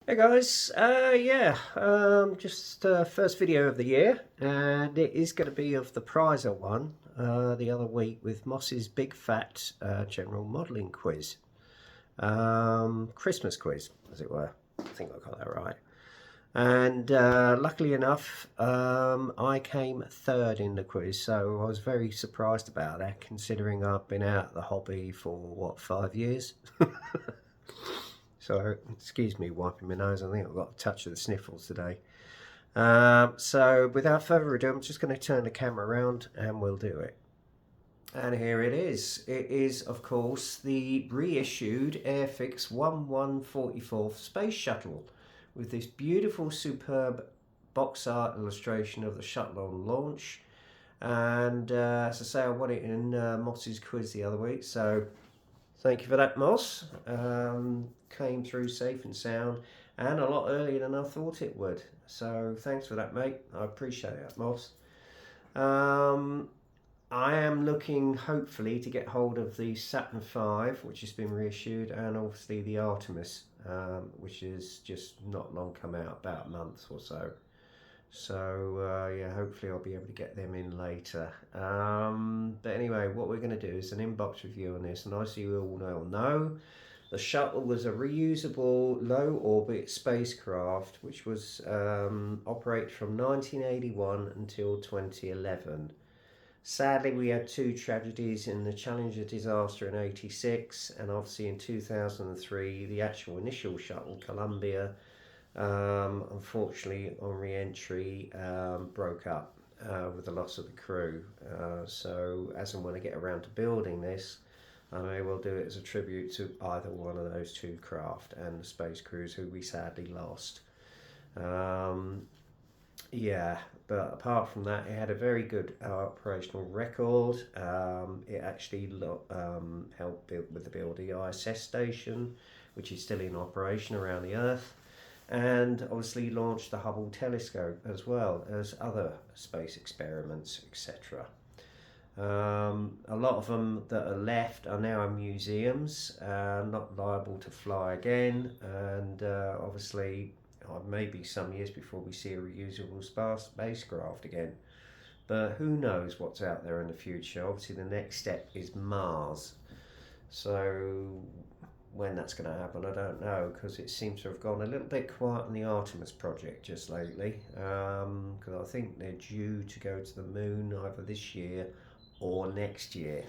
Hey guys, just first video of the year, and it is going to be of the prize I won the other week with Moss's Big Fat General Modelling Quiz, Christmas quiz, as it were. I think I got that right. And luckily enough, I came third in the quiz, so I was very surprised about that, considering I've been out of the hobby for what, 5 years. So, excuse me wiping my nose, I think I've got a touch of the sniffles today. So, without further ado, I'm just going to turn the camera around and we'll do it. And here it is. It is, of course, the reissued Airfix 1144 Space Shuttle with this beautiful, superb box art illustration of the shuttle on launch. And as I say, I won it in Moss's quiz the other week, so thank you for that, Moss. Came through safe and sound and a lot earlier than I thought it would. So thanks for that, mate. I appreciate it, Moss. I am looking, hopefully, to get hold of the Saturn V, which has been reissued, and obviously the Artemis, which is just not long come out, about a month or so. So yeah, hopefully I'll be able to get them in later. But anyway, what we're going to do is an inbox review on this, and as you all know, the shuttle was a reusable low orbit spacecraft which was operated from 1981 until 2011. Sadly, we had two tragedies in the Challenger disaster in '86, and obviously in 2003 the actual initial shuttle, Columbia, unfortunately on re-entry broke up with the loss of the crew. So as and when I get around to building this, I may well do it as a tribute to either one of those two craft and the space crews who we sadly lost. Yeah, but apart from that, it had a very good operational record. It actually helped build with the build the ISS station, which is still in operation around the Earth, and obviously launched the Hubble telescope as well as other space experiments, etc. A lot of them that are left are now in museums, not liable to fly again, and obviously maybe some years before we see a reusable spacecraft again. But who knows what's out there in the future. Obviously the next step is Mars. So when that's going to happen, I don't know, because it seems to have gone a little bit quiet on the Artemis project just lately, because I think they're due to go to the moon either this year or next year.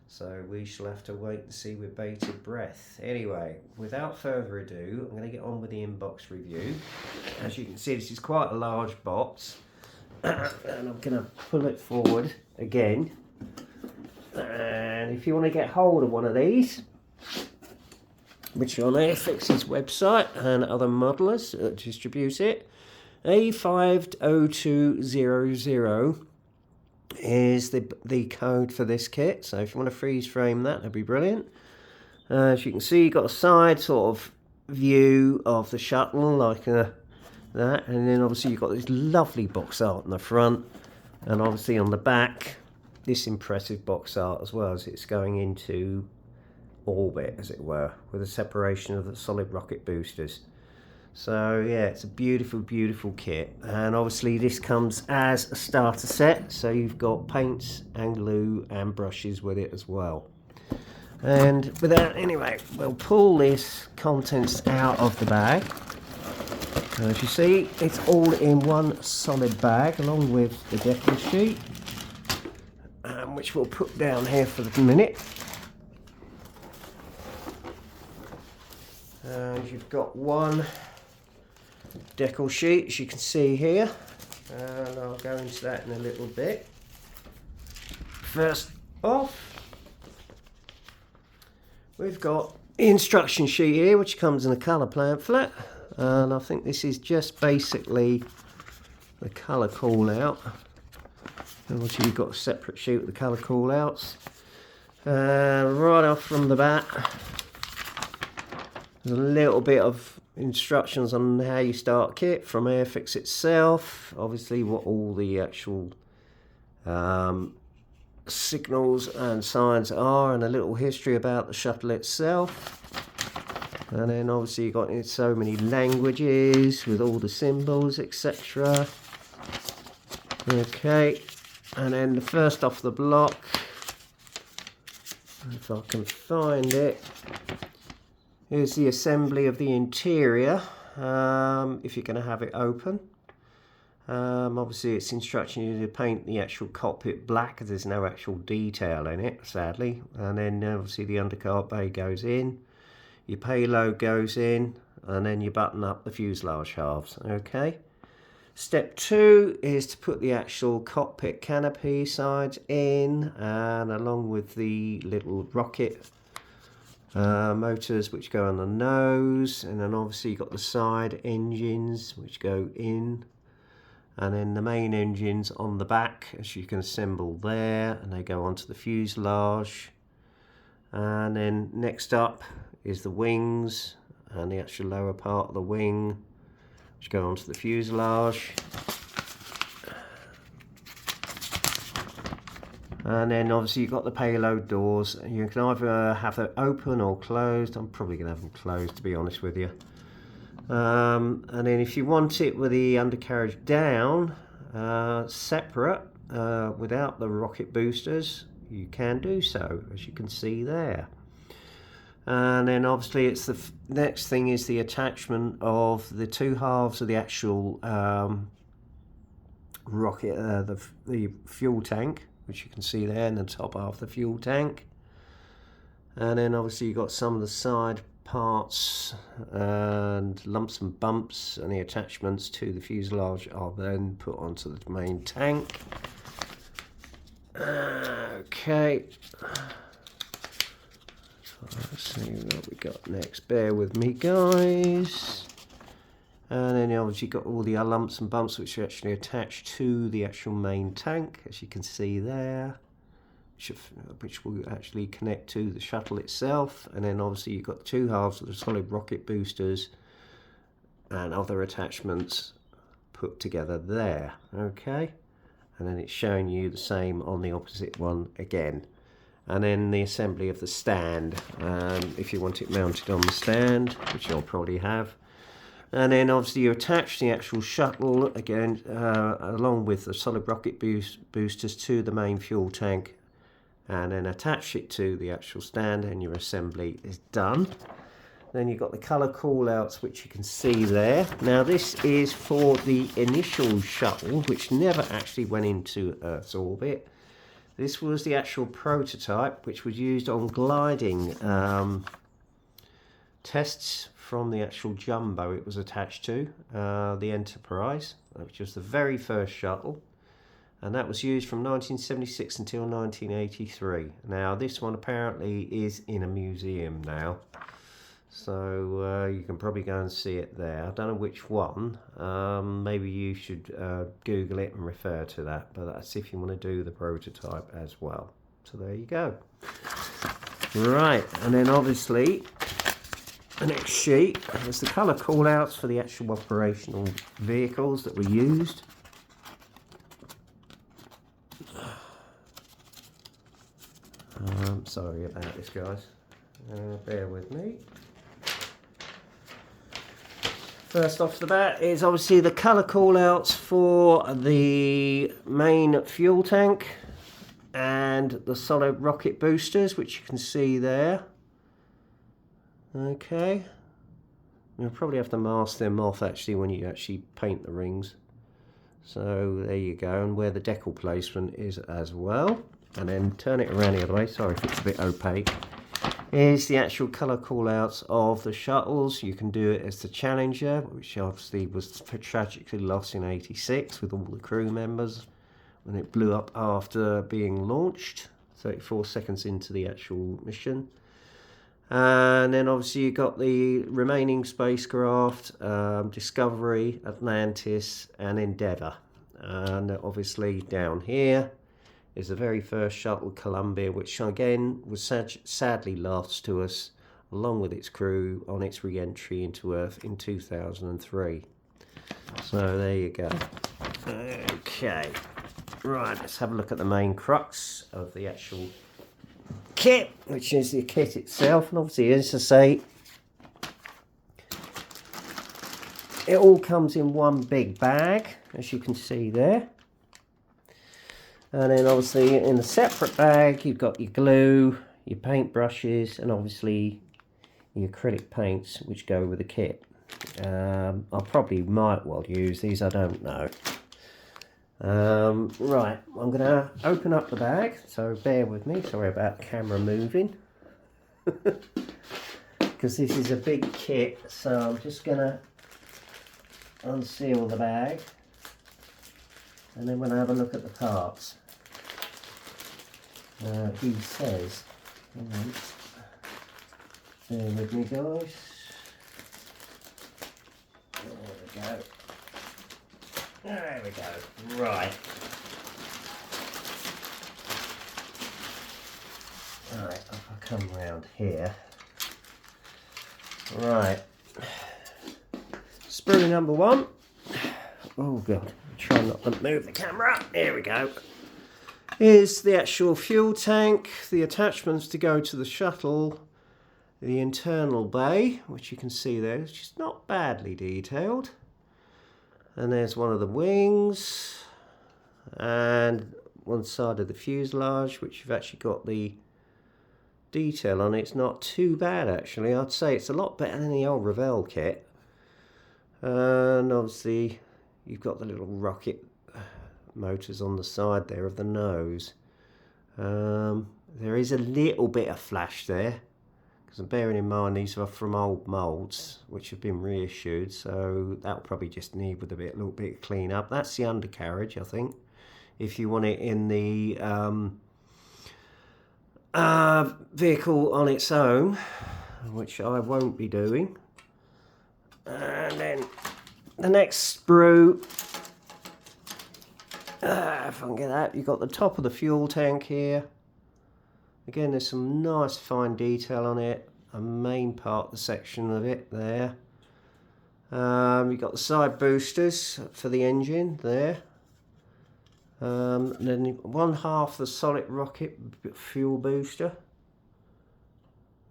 So we shall have to wait and see with bated breath. Anyway, without further ado, I'm going to get on with the inbox review. As you can see, this is quite a large box, and I'm going to pull it forward again. And if you want to get hold of one of these, which are on Airfix's website and other modelers that distribute it, A50200 is the code for this kit. So if you want to freeze frame that, that'd be brilliant. As you can see, you've got a side sort of view of the shuttle like that, and then obviously you've got this lovely box art on the front, and obviously on the back this impressive box art as well, as it's going into orbit, as it were, with a separation of the solid rocket boosters. So yeah, it's a beautiful, beautiful kit, and obviously this comes as a starter set, so you've got paints and glue and brushes with it as well. And without, anyway, we'll pull this contents out of the bag. And as you see, it's all in one solid bag along with the decal sheet, which we'll put down here for the minute. And you've got one decal sheet, as you can see here, and I'll go into that in a little bit. First off, we've got the instruction sheet here, which comes in a colour pamphlet, and I think this is just basically the colour call out. And obviously you've got a separate sheet with the colour call outs. Right off from the bat, there's a little bit of instructions on how you start kit from Airfix itself, obviously what all the actual signals and signs are, and a little history about the shuttle itself. And then obviously you've got in so many languages with all the symbols, etc. Okay, and then the first off the block, if I can find it, is the assembly of the interior, if you're going to have it open. Obviously it's instructing you to paint the actual cockpit black, as there's no actual detail in it, sadly. And then obviously the undercar bay goes in, your payload goes in, and then you button up the fuselage halves. Okay. Step 2 is to put the actual cockpit canopy sides in, and along with the little rocket motors which go on the nose, and then obviously you've got the side engines which go in, and then the main engines on the back, as you can assemble there, and they go onto the fuselage. And then next up is the wings and the actual lower part of the wing, which go onto the fuselage. And then obviously you've got the payload doors. You can either have them open or closed. I'm probably going to have them closed, to be honest with you. And then if you want it with the undercarriage down, separate, without the rocket boosters, you can do so, as you can see there. And then obviously it's the next thing is the attachment of the two halves of the actual rocket, the fuel tank, which you can see there in the top half of the fuel tank. And then obviously you've got some of the side parts and lumps and bumps, and the attachments to the fuselage are then put onto the main tank. Okay. Let's see what we got next. Bear with me, guys. And then obviously got all the lumps and bumps which are actually attached to the actual main tank, as you can see there, which will actually connect to the shuttle itself. And then obviously you've got two halves of the solid rocket boosters and other attachments put together there. Okay, and then it's showing you the same on the opposite one again. And then the assembly of the stand, if you want it mounted on the stand, which you'll probably have. And then obviously you attach the actual shuttle again, along with the solid rocket boosters to the main fuel tank, and then attach it to the actual stand, and your assembly is done. Then you've got the colour callouts, which you can see there. Now this is for the initial shuttle, which never actually went into Earth's orbit. This was the actual prototype, which was used on gliding tests from the actual jumbo it was attached to, the Enterprise, which was the very first shuttle. And that was used from 1976 until 1983. Now this one apparently is in a museum now. So you can probably go and see it there. I don't know which one. Maybe you should Google it and refer to that. But that's if you want to do the prototype as well. So there you go. Right, and then obviously the next sheet is the colour callouts for the actual operational vehicles that were used. Sorry about this, guys. Bear with me. First off the bat is obviously the colour callouts for the main fuel tank and the solid rocket boosters, which you can see there. Okay. You'll probably have to mask them off actually when you actually paint the rings. So there you go, and where the decal placement is as well. And then turn it around the other way, sorry if it's a bit opaque. Here's the actual colour callouts of the shuttles. You can do it as the Challenger, which obviously was tragically lost in '86 with all the crew members when it blew up after being launched, 34 seconds into the actual mission. And then obviously you've got the remaining spacecraft, Discovery, Atlantis and Endeavour. And obviously down here is the very first shuttle, Columbia, which again was sadly lost to us along with its crew on its re-entry into Earth in 2003. So there you go. Okay, right, let's have a look at the main crux of the actual kit, which is the kit itself. And obviously, as I say, it all comes in one big bag, as you can see there. And then obviously in a separate bag, you've got your glue, your paint brushes, and obviously your acrylic paints, which go with the kit. I probably might well use these, I don't know. Right, I'm going to open up the bag, so bear with me. Sorry about the camera moving. Because this is a big kit, so I'm just going to unseal the bag. And then we'll have a look at the parts. He says, bear with me guys. There we go. There we go. Right. Right, if I come round here. Right. Sprue number 1. Oh god, try not to move the camera. There we go. Here's the actual fuel tank, the attachments to go to the shuttle, the internal bay, which you can see there, it's just not badly detailed. And there's one of the wings, and one side of the fuselage, which you've actually got the detail on it. It's not too bad actually. I'd say it's a lot better than the old Revell kit. And obviously you've got the little rocket motors on the side there of the nose. There is a little bit of flash there, because I'm bearing in mind these are from old moulds which have been reissued, so that'll probably just need with a little bit of clean up. That's the undercarriage, I think, if you want it in the vehicle on its own, which I won't be doing. And then the next sprue, if I can get that, you've got the top of the fuel tank here. Again, there's some nice fine detail on it, a main part of the section of it there. You've got the side boosters for the engine there. And then one half the solid rocket fuel booster.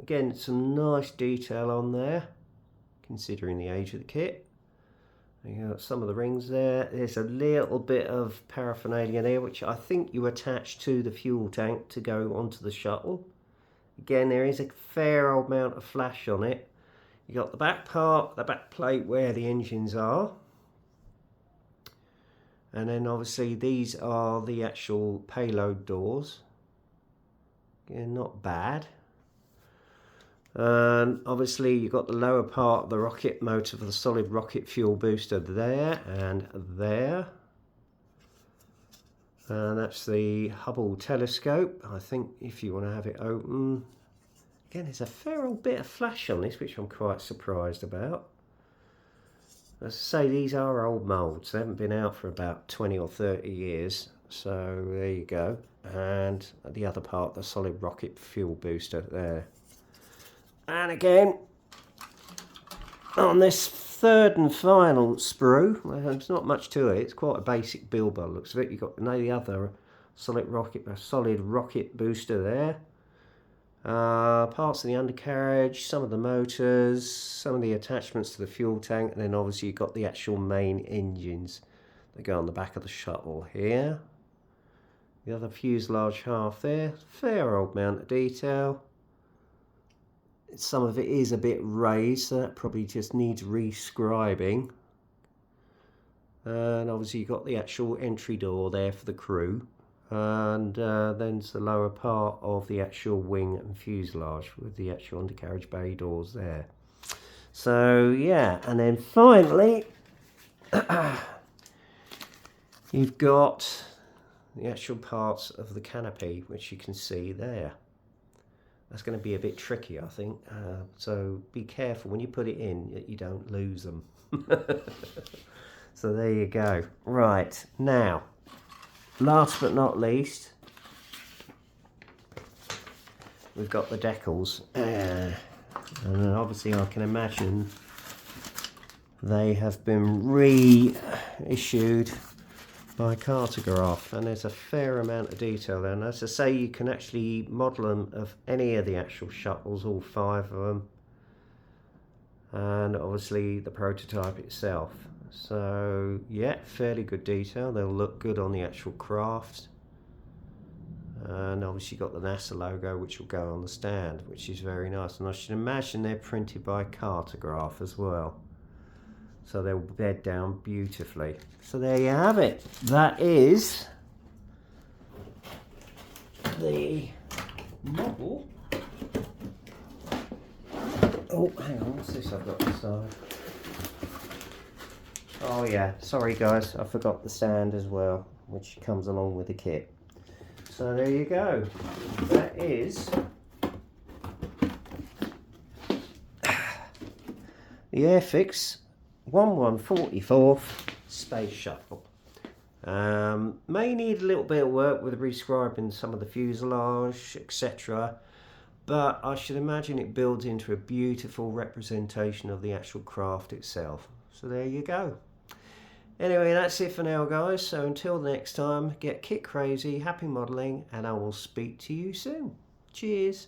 Again, some nice detail on there, considering the age of the kit. You got some of the rings there. There's a little bit of paraphernalia there, which I think you attach to the fuel tank to go onto the shuttle. Again, there is a fair old amount of flash on it. You got the back part, the back plate where the engines are. And then obviously these are the actual payload doors. Again, not bad. And obviously you've got the lower part of the rocket motor for the solid rocket fuel booster there and there. And that's the Hubble telescope, I think, if you want to have it open. Again, there's a fair old bit of flash on this, which I'm quite surprised about. As I say, these are old moulds. They haven't been out for about 20 or 30 years. So there you go. And the other part, the solid rocket fuel booster there. And again, on this third and final sprue, well, there's not much to it. It's quite a basic build by the looks of it. You've got the other solid rocket booster there. Parts of the undercarriage, some of the motors, some of the attachments to the fuel tank, and then obviously you've got the actual main engines that go on the back of the shuttle here. The other fuselage half there, fair old amount of detail. Some of it is a bit raised, so that probably just needs rescribing. And obviously you've got the actual entry door there for the crew. And then's the lower part of the actual wing and fuselage with the actual undercarriage bay doors there. So yeah, and then finally you've got the actual parts of the canopy, which you can see there. That's going to be a bit tricky, I think, so be careful when you put it in that you don't lose them. So there you go. Right, now, last but not least, we've got the decals. And obviously I can imagine they have been reissued by Cartograph, and there's a fair amount of detail there. And as I say, you can actually model them of any of the actual shuttles, all 5 of them. and obviously the prototype itself. So yeah, fairly good detail. They'll look good on the actual craft. And obviously got the NASA logo, which will go on the stand, which is very nice. And I should imagine they're printed by Cartograph as well, so they'll bed down beautifully. So there you have it. That is the model. Oh, hang on, what's this I've got inside? Oh yeah, sorry guys, I forgot the stand as well, which comes along with the kit. So there you go. That is the Airfix 1144th Space Shuttle. May need a little bit of work with rescribing some of the fuselage, etc. But I should imagine it builds into a beautiful representation of the actual craft itself. So there you go. Anyway, that's it for now, guys. So until next time, get kit crazy, happy modelling, and I will speak to you soon. Cheers.